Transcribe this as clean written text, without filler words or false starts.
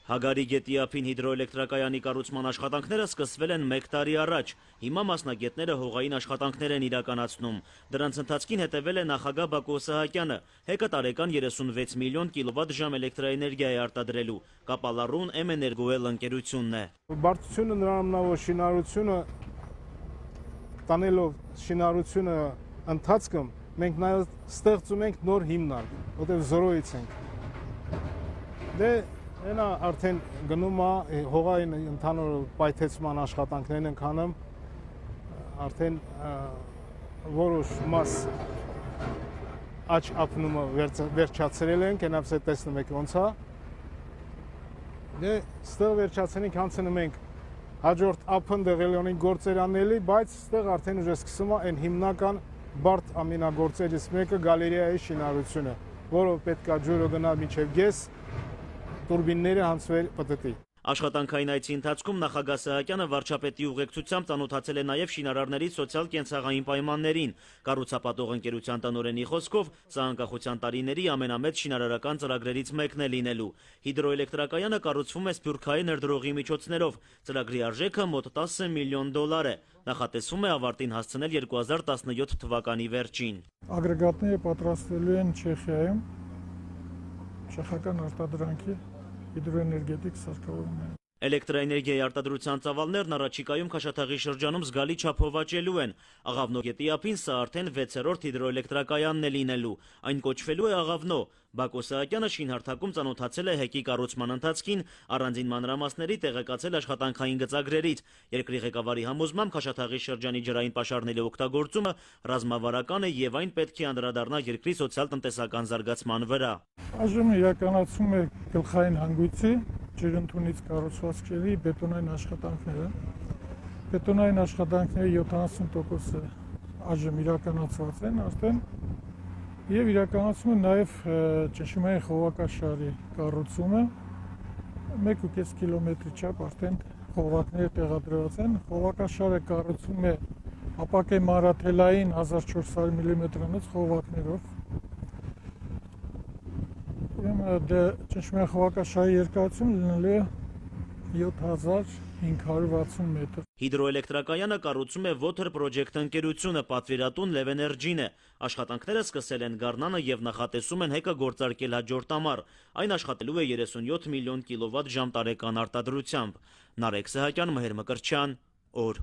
Հագարի գետի ափին հիդրոէլեկտրակայանի կառուցման աշխատանքները սկսվել են 1 տարի առաջ։ Հիմա մասնագետները հողային աշխատանքներ են իրականացնում։ Դրանց ընթացքին հետևել է նախագահ Բակո Սահակյանը։ ՀԵԿ-ը տարեկան 36 միլիոն կիլովատ-ժամ էլեկտրաէներգիա է արտադրելու։ Կապալառուն Էներգոել ընկերությունն է։ Բարդությունը նրան որ շինարարությունը տանելով շինարարությունը ընթացքում մենք նաև ստեղծում ենք նոր հիմնարկ, որտեղ զորոյից ենք։ Դե Հենա արդեն գնում է հողային ընդհանուր պայթեցման աշխատանքներն ենք անում, արդեն որոշ մաս աճ ապնումը վերջացրել ենք, հենապս է տեսնում եք ոնց է։ Դե ստեղ վերջացնենք հանցնում ենք հաջորդ ափն դեղելյոնին գործեր անելի, բայց ստեղ արդեն ուժ սկսում է այն հիմնական բարդ ամենագործերից մեկը գալերիայի շինարարությունը, որով պետք է ջուրը գնա մինչև գես, турբինները հանցվել պտտի։ Աշխատանքային այցի ընթացքում նախագահ Սահակյանը վարչապետի ուղեկցությամբ ծանոթացել է նաև շինարարների սոցիալ-կենցաղային պայմաններին։ Կառուցապատող ընկերության տնօրենի խոսքով, սա անկախության տարիների ամենամեծ շինարարական ծրագրերից մեկն է լինելու։ Հիդրոէլեկտրակայանը կառուցվում է սփյուռքահայ ներդրողի միջոցներով։ Ծրագրի արժեքը մոտ 10 միլիոն դոլար է։ Նախատեսվում է ավարտին հասցնել 2017 թվականի վերջին։ Ագրեգատները պատրաստվելու են Չեխիայում, չեխական արտադրանքի հիդրոէներգետիկ սարքավորումներ։ Էլեկտրաէներգիայի արտադրության ծավալներն առաջիկայում Քաշաթաղի շրջանում զգալի չափով աճելու են։ Աղավնո գետի ափին սա արդեն 6-րդ հիդրոէլեկտրակայանն է լինելու։ Այն կոչվելու է Աղավնո։ Բակո Սահակյանը շինհարթակում ծանոթացել է ՀԵԿ-ի կառուցման ընթացքին, առանձին մանրամասների տեղեկացել աշխատանքային գծագրերից։ Երկրի ղեկավարի համոզմամբ Քաշաթաղի շրջանի ջրային պաշարների օգտագործումը ռազմավարական է եւ այն պետք է անդրադառնա երկրի սոցիալ-տնտեսական զարգացման վրա։ Այժմ իրականացում է գլխային հանգույցի ջրընդունիչ կառուցվածքների բետոնային աշխատանքները։ Բետոնային աշխատանքների 70%-ը այժմ իրականացված են արդեն եւ իրականացում է նաեւ ճշմարիտ խողովակաշարի կառուցումը 1.5 կիլոմետրի չափ արդեն խողովակները տեղադրված են։ Խողովակաշարը կառուցվում է ապակե մանրաթելային 1400 մմ-անոց խողովակներով։ Ճշմարիտ խողովակաշարի երկարությունը լինելու է 7560 մետր։ Հիդրոէլեկտրակայանը կառուցում է Water Project ընկերությունը, պատվիրատուն Լևէներգին է։ Աշխատանքները սկսել են Գառնանը եւ նախատեսում են ՀԵԿ-ը գործարկել հաջորդ ամառ։ Այն աշխատելու է 37 միլիոն կիլովատ-ժամ տարեկան արտադրությամբ։ Նարեկ Սահակյան, Մհեր Մկրտչյան, օր։